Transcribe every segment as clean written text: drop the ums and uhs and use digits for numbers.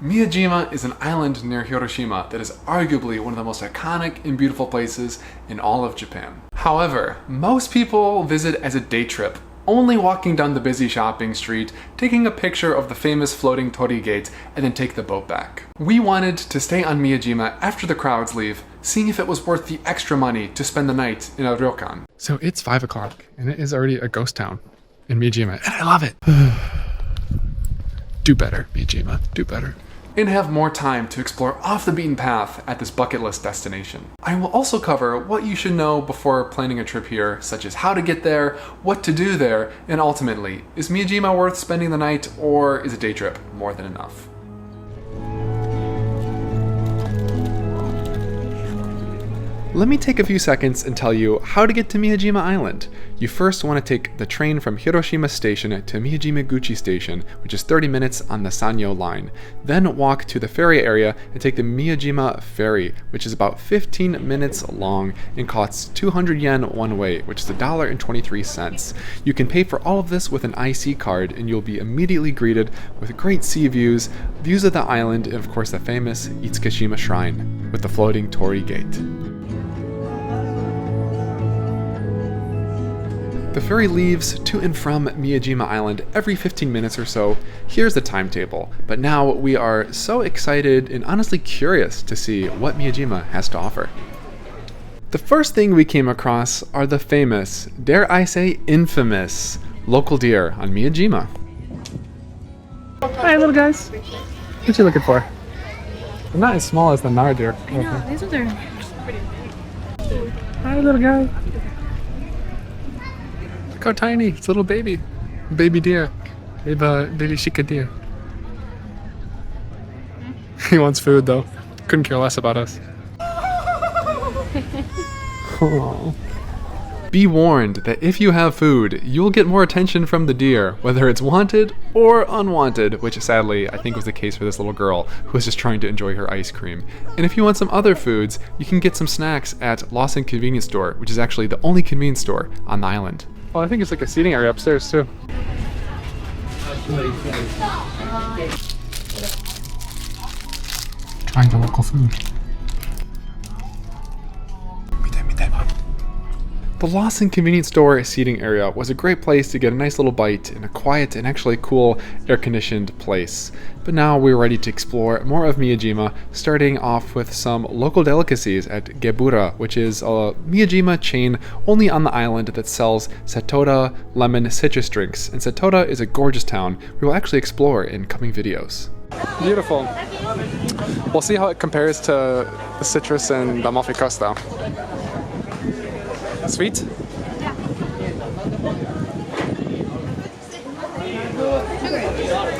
Miyajima is an island near Hiroshima that is arguably one of the most iconic and beautiful places in all of Japan. However, most people visit as a day trip, only walking down the busy shopping street, taking a picture of the famous floating torii gate, and then take the boat back. We wanted to stay on Miyajima after the crowds leave, seeing if it was worth the extra money to spend the night in a ryokan. So it's 5 o'clock, and it is already a ghost town in Miyajima, and I love it. Do better, Miyajima, do better. And have more time to explore off the beaten path at this bucket list destination. I will also cover what you should know before planning a trip here, such as how to get there, what to do there, and ultimately, is Miyajima worth spending the night, or is a day trip more than enough? Let me take a few seconds and tell you how to get to Miyajima Island. You first want to take the train from Hiroshima Station to Miyajima-guchi Station, which is 30 minutes on the Sanyo line. Then walk to the ferry area and take the Miyajima ferry, which is about 15 minutes long and costs 200 yen one way, which is $1.23. You can pay for all of this with an IC card, and you'll be immediately greeted with great sea views, views of the island, and of course the famous Itsukushima Shrine with the floating torii gate. The ferry leaves to and from Miyajima Island every 15 minutes or so. Here's the timetable, but now we are so excited and honestly curious to see what Miyajima has to offer. The first thing we came across are the famous, dare I say infamous, local deer on Miyajima. Hi little guys, what you looking for? They're not as small as the Nara deer. I know, these are their... Hi little guy. Look how tiny, it's a little baby. Baby deer. Baby shika deer. He wants food though. Couldn't care less about us. Aww. Be warned that if you have food, you'll get more attention from the deer, whether it's wanted or unwanted, which sadly I think was the case for this little girl who was just trying to enjoy her ice cream. And if you want some other foods, you can get some snacks at Lawson Convenience Store, which is actually the only convenience store on the island. Well, I think it's like a seating area upstairs too. Trying the local food. The Lawson Convenience Store seating area was a great place to get a nice little bite in a quiet and actually cool air-conditioned place. But now we're ready to explore more of Miyajima, starting off with some local delicacies at Gebura, which is a Miyajima chain only on the island that sells Satoda lemon citrus drinks. And Satoda is a gorgeous town we will actually explore in coming videos. Beautiful. We'll see how it compares to the citrus and the Amalfi Coast though. Sweet? Yeah.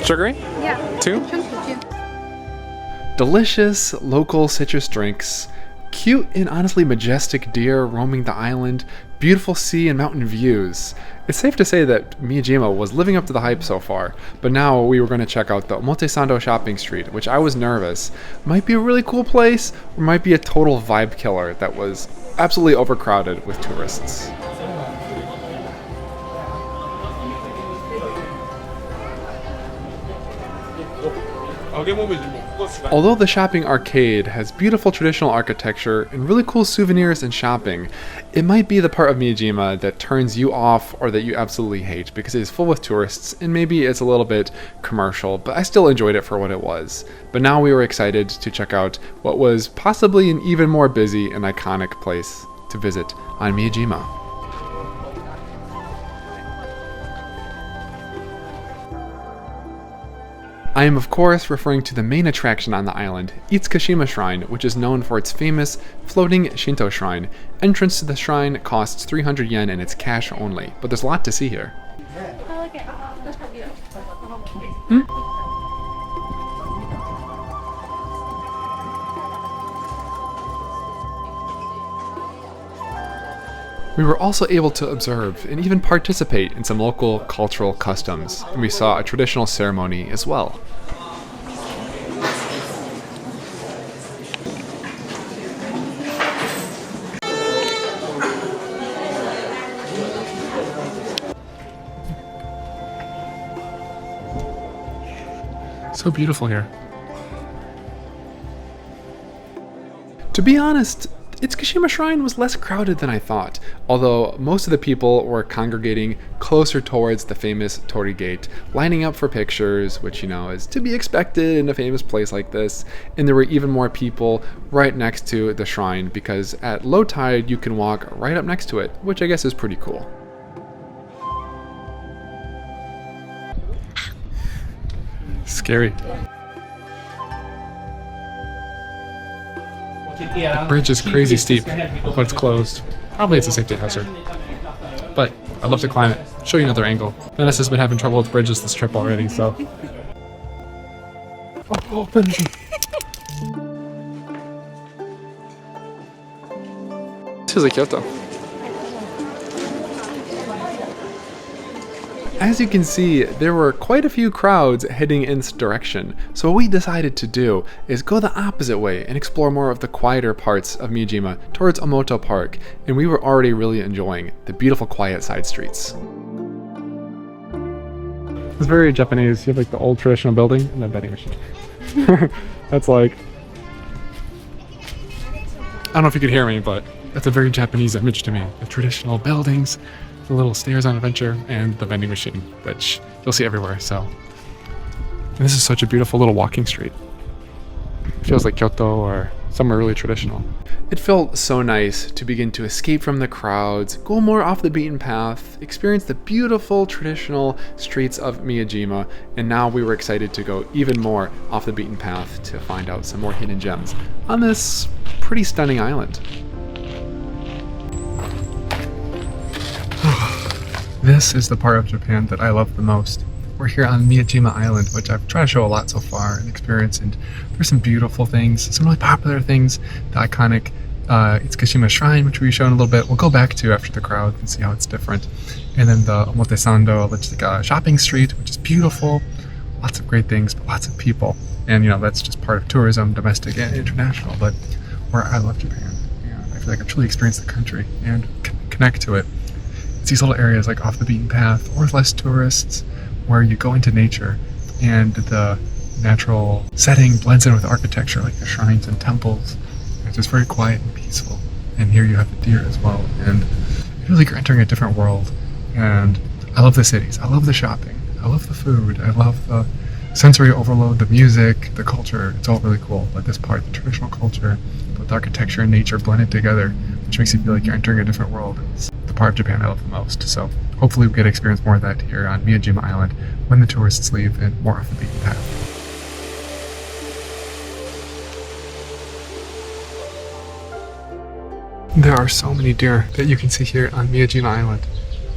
Sugary? Yeah. 2? Chunky 2. Delicious local citrus drinks, cute and honestly majestic deer roaming the island, beautiful sea and mountain views. It's safe to say that Miyajima was living up to the hype so far, but now we were going to check out the Omotesando shopping street, which I was nervous might be a really cool place or might be a total vibe killer that was absolutely overcrowded with tourists. Although the shopping arcade has beautiful traditional architecture and really cool souvenirs and shopping, it might be the part of Miyajima that turns you off or that you absolutely hate because it is full with tourists and maybe it's a little bit commercial, but I still enjoyed it for what it was. But now we were excited to check out what was possibly an even more busy and iconic place to visit on Miyajima. I am of course referring to the main attraction on the island, Itsukushima Shrine, which is known for its famous floating Shinto shrine. Entrance to the shrine costs 300 yen and it's cash only, but there's a lot to see here. We were also able to observe and even participate in some local cultural customs, and we saw a traditional ceremony as well. So beautiful here. To be honest, Itsukushima Shrine was less crowded than I thought, although most of the people were congregating closer towards the famous torii gate, lining up for pictures, which, is to be expected in a famous place like this, and there were even more people right next to the shrine, because at low tide you can walk right up next to it, which I guess is pretty cool. Scary. The bridge is crazy steep, but it's closed. Probably it's a safety hazard. But I'd love to climb it. Show you another angle. Vanessa's been having trouble with bridges this trip already, so. Oh, finishing. This is like Kyoto. As you can see, there were quite a few crowds heading in this direction, so what we decided to do is go the opposite way and explore more of the quieter parts of Miyajima towards Omoto Park, and we were already really enjoying the beautiful quiet side streets. It's very Japanese. You have like the old traditional building and the vending machine. That's like, I don't know if you could hear me, but that's a very Japanese image to me. The traditional buildings, the little stairs on adventure, and the vending machine, which you'll see everywhere. So, and this is such a beautiful little walking street. It feels like Kyoto or somewhere really traditional. It felt so nice to begin to escape from the crowds, go more off the beaten path, experience the beautiful traditional streets of Miyajima, and now we were excited to go even more off the beaten path to find out some more hidden gems on this pretty stunning island. This is the part of Japan that I love the most. We're here on Miyajima Island, which I've tried to show a lot so far and experience, and there's some beautiful things, some really popular things, the iconic Itsukushima Shrine, which we've shown a little bit. We'll go back to after the crowd and see how it's different. And then the Omotesando, which is like a shopping street, which is beautiful, lots of great things, but lots of people. And that's just part of tourism, domestic and international, but where I love Japan. And I feel like I've truly experienced the country and connect to it. It's these little areas like off the beaten path or with less tourists where you go into nature and the natural setting blends in with architecture like the shrines and temples. It's just very quiet and peaceful. And here you have the deer as well. And I feel like you're entering a different world. And I love the cities. I love the shopping. I love the food. I love the sensory overload, the music, the culture. It's all really cool. But this part, the traditional culture, with architecture and nature blended together, which makes you feel like you're entering a different world. It's the part of Japan I love the most. So hopefully we get to experience more of that here on Miyajima Island when the tourists leave and more off the beaten path. There are so many deer that you can see here on Miyajima Island.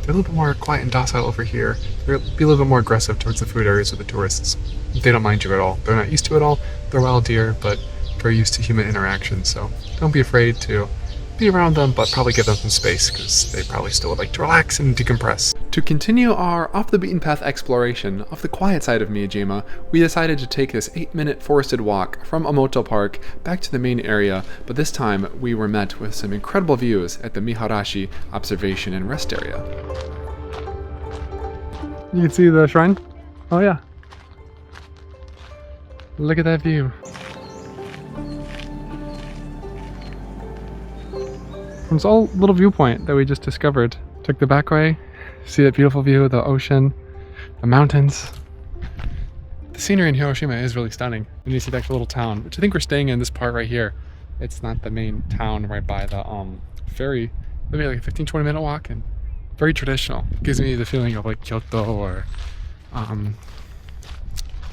They're a little bit more quiet and docile over here. They'll be a little bit more aggressive towards the food areas of the tourists. They don't mind you at all. They're not used to it all. They're wild deer, but very used to human interaction. So don't be afraid to be around them, but probably give them some space because they probably still would like to relax and decompress. To continue our off-the-beaten-path exploration of the quiet side of Miyajima, we decided to take this 8-minute forested walk from Omoto Park back to the main area, but this time we were met with some incredible views at the Miharashi Observation and Rest Area. You can see the shrine? Oh yeah. Look at that view. From this old little viewpoint that we just discovered. Took the back way. See that beautiful view of the ocean, the mountains. The scenery in Hiroshima is really stunning. And you see the actual little town, which I think we're staying in this part right here. It's not the main town right by the ferry. Maybe like a 15-20 minute walk, and very traditional. It gives me the feeling of like Kyoto or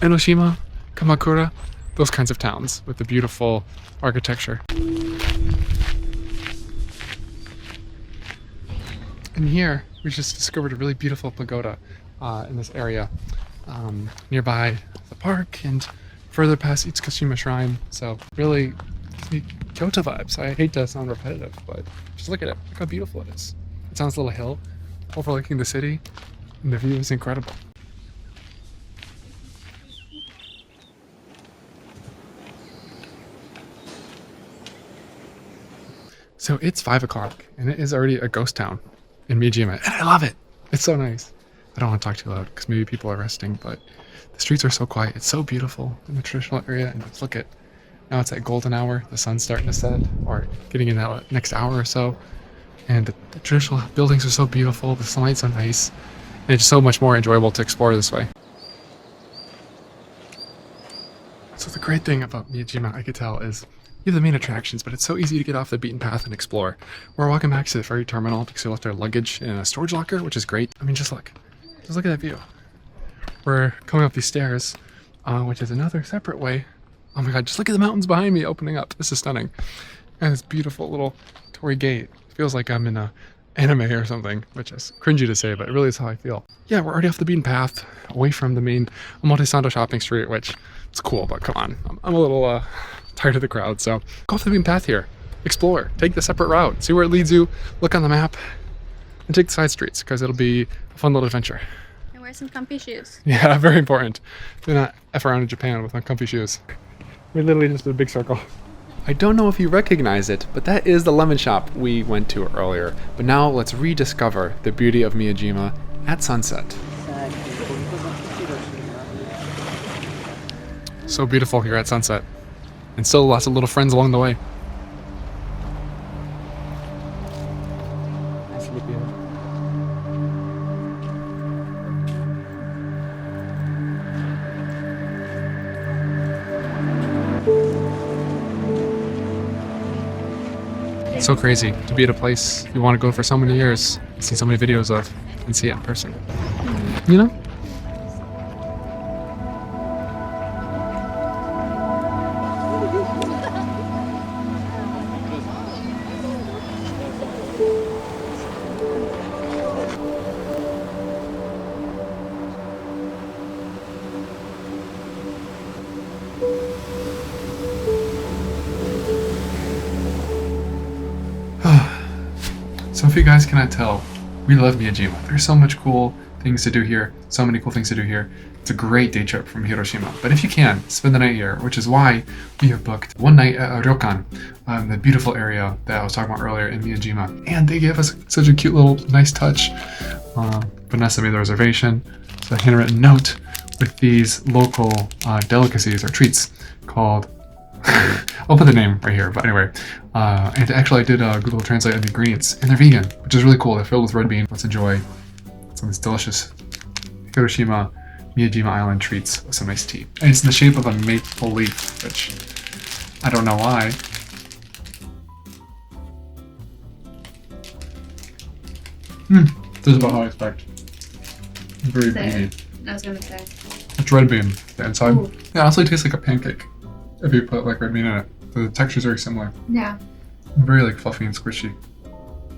Enoshima, Kamakura, those kinds of towns with the beautiful architecture. And here, we just discovered a really beautiful pagoda in this area nearby the park and further past Itsukushima Shrine. So really gives me Kyoto vibes. I hate to sound repetitive, but just look at it. Look how beautiful it is. It's on this little hill overlooking the city, and the view is incredible. So it's 5 o'clock, and it is already a ghost town in Miyajima, and I love it. It's so nice. I don't want to talk too loud because maybe people are resting, but the streets are so quiet. It's so beautiful in the traditional area, and just look at Now it's at golden hour. The sun's starting to set, or getting in that next hour or so. And the traditional buildings are so beautiful. The sunlight's so nice. And it's so much more enjoyable to explore this way. So the great thing about Miyajima, I could tell, is you have the main attractions, but it's so easy to get off the beaten path and explore. We're walking back to the ferry terminal because we left our luggage in a storage locker, which is great. I mean, just look at that view. We're coming up these stairs, which is another separate way. Oh my god, just look at the mountains behind me opening up. This is stunning. And this beautiful little torii gate. It feels like I'm in a anime or something, which is cringy to say, but it really is how I feel. Yeah, we're already off the beaten path, away from the main Omotesando shopping street, which is cool, but come on. I'm a little tired of the crowd, so go off the beaten path here. Explore. Take the separate route. See where it leads you. Look on the map. And take the side streets, because it'll be a fun little adventure. And wear some comfy shoes. Yeah, very important. Do not F around in Japan with uncomfy shoes. We literally just did a big circle. I don't know if you recognize it, but that is the lemon shop we went to earlier. But now let's rediscover the beauty of Miyajima at sunset. So beautiful here at sunset. And still lots of little friends along the way. It's so crazy to be at a place you want to go for so many years, see so many videos of, and see it in person. You know? So if you guys cannot tell, we love Miyajima. There's so much cool things to do here, so many cool things to do here. It's a great day trip from Hiroshima. But if you can, spend the night here, which is why we have booked one night at a ryokan, the beautiful area that I was talking about earlier in Miyajima. And they gave us such a cute little nice touch. Vanessa made the reservation. It's a handwritten note with these local delicacies or treats called I'll put the name right here, but anyway. And actually I did Google Translate the ingredients, and they're vegan, which is really cool. They're filled with red bean. Let's enjoy some of these delicious Hiroshima Miyajima Island treats with some nice tea. And it's in the shape of a maple leaf, which I don't know why. This is about how I expect. Very beany. I was gonna say. It's red bean, the inside. Ooh. Yeah, it honestly tastes like a pancake if you put like red bean in it. The texture's very similar. Yeah. Very like fluffy and squishy.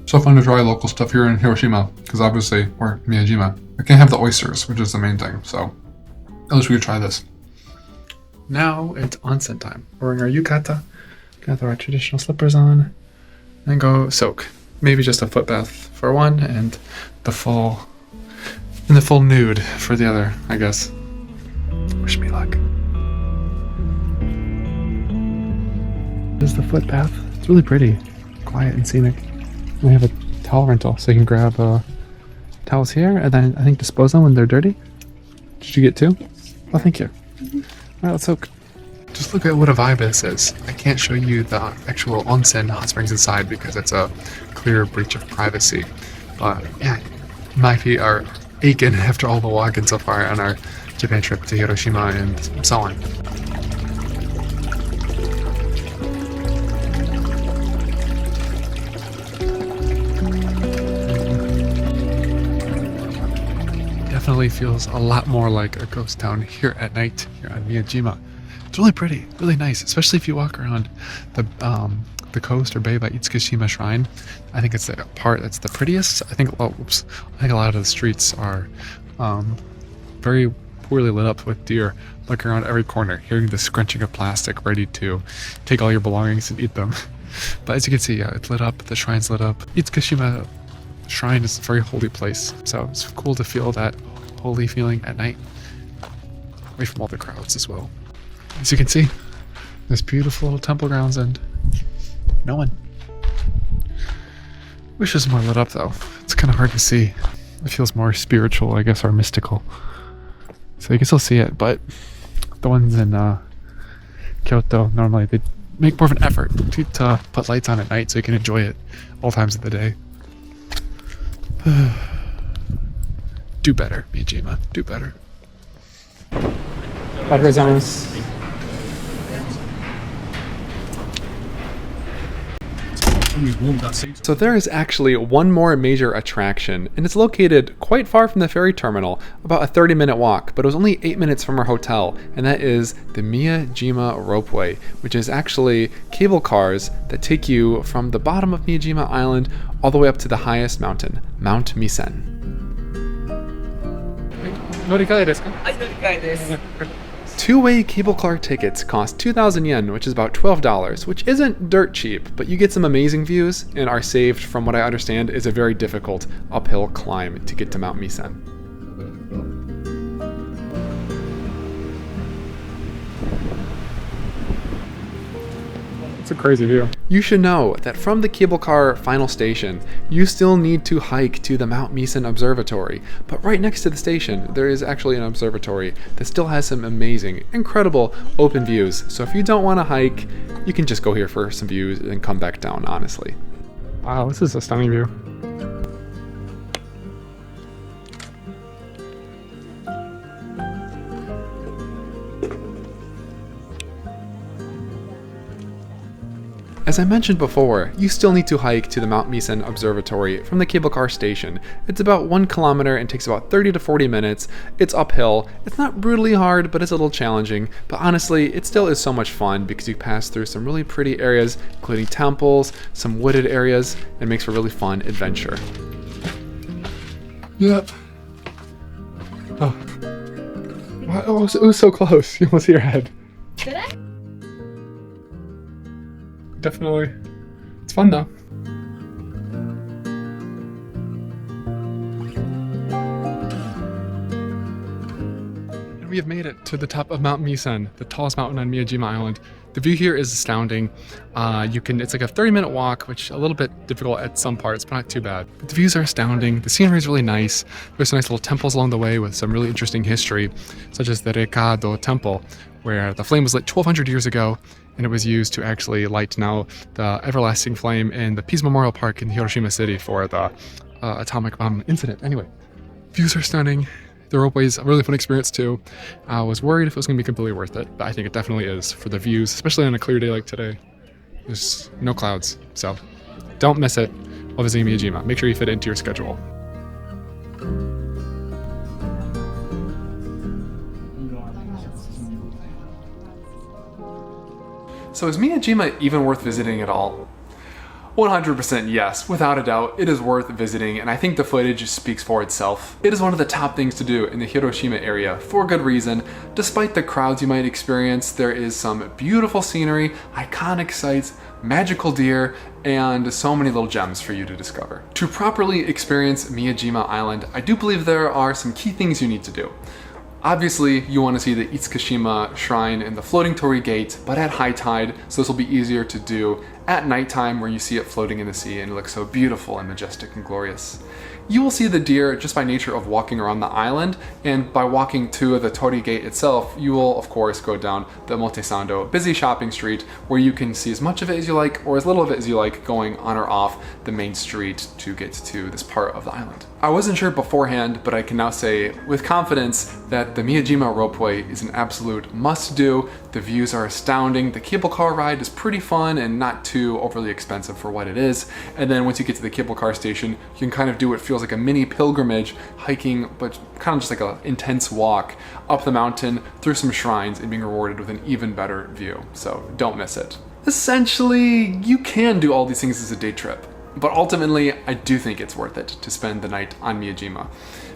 So fun to try local stuff here in Hiroshima, because obviously we're Miyajima. I can't have the oysters, which is the main thing, so at least we could try this. Now it's onsen time. We're wearing our yukata, got our traditional slippers on, and go soak. Maybe just a foot bath for one, and the full nude for the other, I guess. Wish me luck. This is the foot bath. It's really pretty, quiet and scenic. We have a towel rental, so you can grab towels here, and then I think dispose them when they're dirty. Did you get two? Yes. Oh, thank you. All right, let's soak. Just look at what a vibe this is. I can't show you the actual onsen hot springs inside because it's a clear breach of privacy. But yeah, my feet are aching after all the walking so far on our Japan trip to Hiroshima and so on. Definitely feels a lot more like a ghost town here at night here on Miyajima. It's really pretty, really nice, especially if you walk around the coast or bay by Itsukushima Shrine. I think it's the part that's the prettiest. I think a lot of the streets are very poorly lit up with deer looking around every corner, hearing the scrunching of plastic, ready to take all your belongings and eat them. But as you can see, yeah, it's lit up. The shrine's lit up. Itsukushima Shrine is a very holy place, so it's cool to feel that holy feeling at night, away from all the crowds as well. As you can see, there's beautiful little temple grounds and no one. Wish it was more lit up though. It's kind of hard to see. It feels more spiritual, I guess, or mystical. So you can still see it, but the ones in Kyoto, normally they make more of an effort to put lights on at night so you can enjoy it all times of the day. Do better, Miyajima. Do better. So there is actually one more major attraction, and it's located quite far from the ferry terminal, about a 30-minute walk, but it was only 8 minutes from our hotel, and that is the Miyajima Ropeway, which is actually cable cars that take you from the bottom of Miyajima Island all the way up to the highest mountain, Mount Misen. Two-way cable car tickets cost 2,000 yen, which is about $12, which isn't dirt cheap, but you get some amazing views and are saved from what I understand is a very difficult uphill climb to get to Mount Misen. It's a crazy view. You should know that from the cable car final station, you still need to hike to the Mount Misen Observatory. But right next to the station, there is actually an observatory that still has some amazing, incredible open views. So if you don't want to hike, you can just go here for some views and come back down, honestly. Wow, this is a stunning view. As I mentioned before, you still need to hike to the Mount Misen Observatory from the cable car station. It's about 1 kilometer and takes about 30 to 40 minutes. It's uphill. It's not brutally hard, but it's a little challenging. But honestly, it still is so much fun because you pass through some really pretty areas, including temples, some wooded areas, and makes for a really fun adventure. Yep. Oh, it was so close. You almost hit your head. Did I? Definitely. It's fun though. And we have made it to the top of Mount Misen, the tallest mountain on Miyajima Island. The view here is astounding. It's like a 30-minute walk, which a little bit difficult at some parts, but not too bad. But the views are astounding. The scenery is really nice. There's some nice little temples along the way with some really interesting history, such as the Rekado Temple, where the flame was lit 1,200 years ago, and it was used to actually light now the everlasting flame in the Peace Memorial Park in Hiroshima City for the atomic bomb incident. Anyway, views are stunning. The ropeway is a really fun experience too. I was worried if it was going to be completely worth it, but I think it definitely is for the views, especially on a clear day like today. There's no clouds, so don't miss it while visiting Miyajima. Make sure you fit it into your schedule. So is Miyajima even worth visiting at all? 100% yes, without a doubt, it is worth visiting, and I think the footage speaks for itself. It is one of the top things to do in the Hiroshima area, for good reason. Despite the crowds you might experience, there is some beautiful scenery, iconic sights, magical deer, and so many little gems for you to discover. To properly experience Miyajima Island, I do believe there are some key things you need to do. Obviously, you want to see the Itsukushima Shrine and the floating torii gate, but at high tide, so this will be easier to do at nighttime where you see it floating in the sea and it looks so beautiful and majestic and glorious. You will see the deer just by nature of walking around the island, and by walking to the torii gate itself, you will of course go down the Omotesando busy shopping street where you can see as much of it as you like or as little of it as you like going on or off the main street to get to this part of the island. I wasn't sure beforehand, but I can now say with confidence that the Miyajima Ropeway is an absolute must-do. The views are astounding, the cable car ride is pretty fun and not too overly expensive for what it is, and then once you get to the cable car station, you can kind of do what feels like a mini pilgrimage, hiking, but kind of just like an intense walk up the mountain through some shrines and being rewarded with an even better view, so don't miss it. Essentially, you can do all these things as a day trip, but ultimately, I do think it's worth it to spend the night on Miyajima.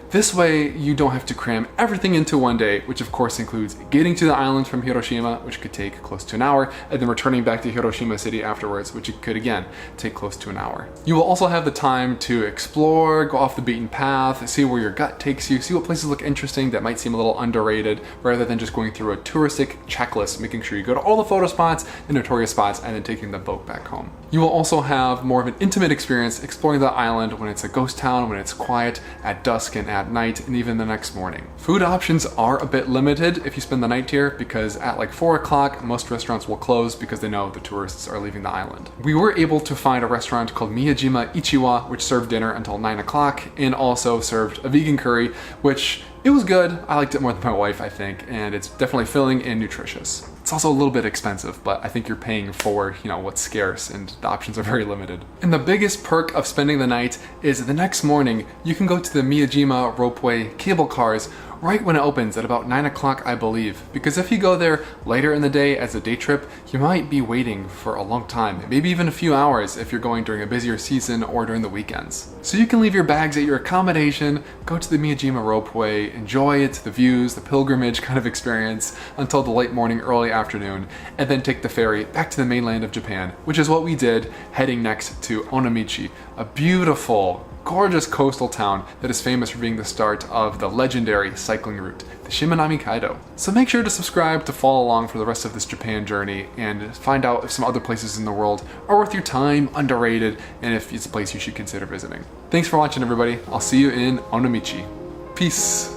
This way, you don't have to cram everything into one day, which of course includes getting to the island from Hiroshima, which could take close to an hour, and then returning back to Hiroshima City afterwards, which could again take close to an hour. You will also have the time to explore, go off the beaten path, see where your gut takes you, see what places look interesting that might seem a little underrated, rather than just going through a touristic checklist, making sure you go to all the photo spots and notorious spots and then taking the boat back home. You will also have more of an intimate experience exploring the island when it's a ghost town, when it's quiet, at dusk and at night and even the next morning. Food options are a bit limited if you spend the night here because at like 4 o'clock, most restaurants will close because they know the tourists are leaving the island. We were able to find a restaurant called Miyajima Ichiwa, which served dinner until 9 o'clock and also served a vegan curry, which it was good. I liked it more than my wife, I think, and it's definitely filling and nutritious. It's also a little bit expensive, but I think you're paying for, what's scarce, and the options are very limited. And the biggest perk of spending the night is the next morning, you can go to the Miyajima Ropeway cable cars right when it opens at about 9 o'clock, I believe. Because if you go there later in the day as a day trip, you might be waiting for a long time, maybe even a few hours if you're going during a busier season or during the weekends. So you can leave your bags at your accommodation, go to the Miyajima Ropeway, enjoy it, the views, the pilgrimage kind of experience until the late morning, early afternoon, and then take the ferry back to the mainland of Japan, which is what we did, heading next to Onomichi, a beautiful, gorgeous coastal town that is famous for being the start of the legendary cycling route, the Shimanami Kaido. So make sure to subscribe to follow along for the rest of this Japan journey and find out if some other places in the world are worth your time, underrated, and if it's a place you should consider visiting. Thanks for watching, everybody. I'll see you in Onomichi. Peace.